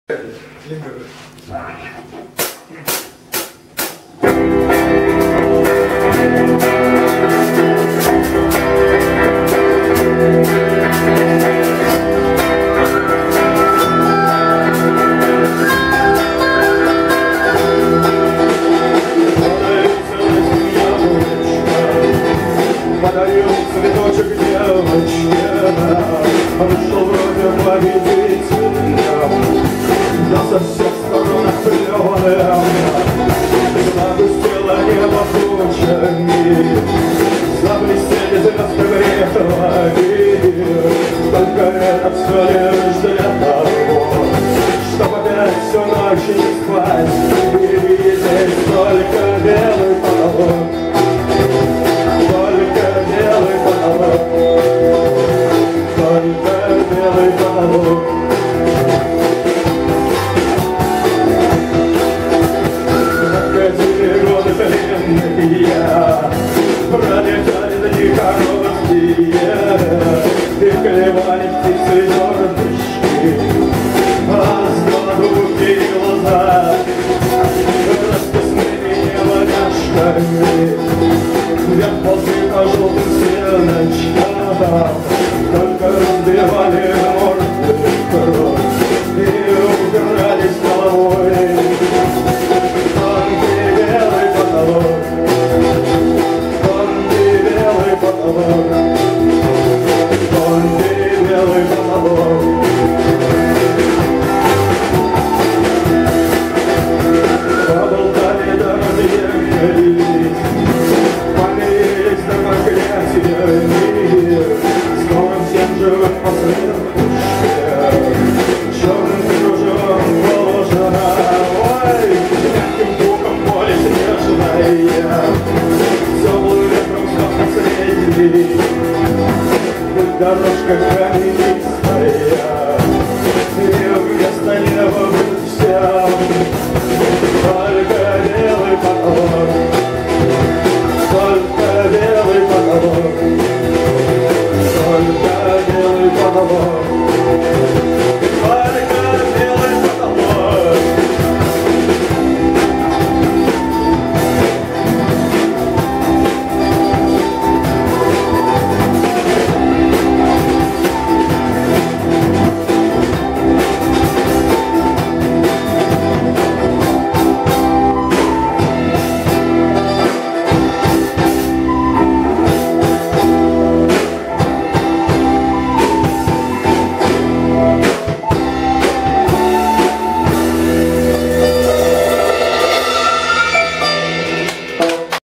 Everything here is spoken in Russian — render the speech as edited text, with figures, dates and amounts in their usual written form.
Подарил цветочек девочке, вышел вроде победителем, но со всех сторон оплеванным, загустело небо тучами, заблестели звезды врехлыми. Только это все лишь для того, чтоб опять всю ночь не спать и видеть только белый потолок. Только белый потолок, только белый потолок. Проходили годы длинные, пролетали дни короткие, и клевали птицы жердочки, а с голоду били глаза расписными неваляшками. Я ползли по желтым стеночкам, только разбивали морды кровь и упирались головой. Тонкий белый потолок, тонкий белый потолок, тонкий белый потолок. Поболтали да разъехались, помирились до проклятия, с новым всем живым последующим черным кружевом положено. Ой, мягким пухом поле снежное, теплым ветром скоп последний, дорожка камень.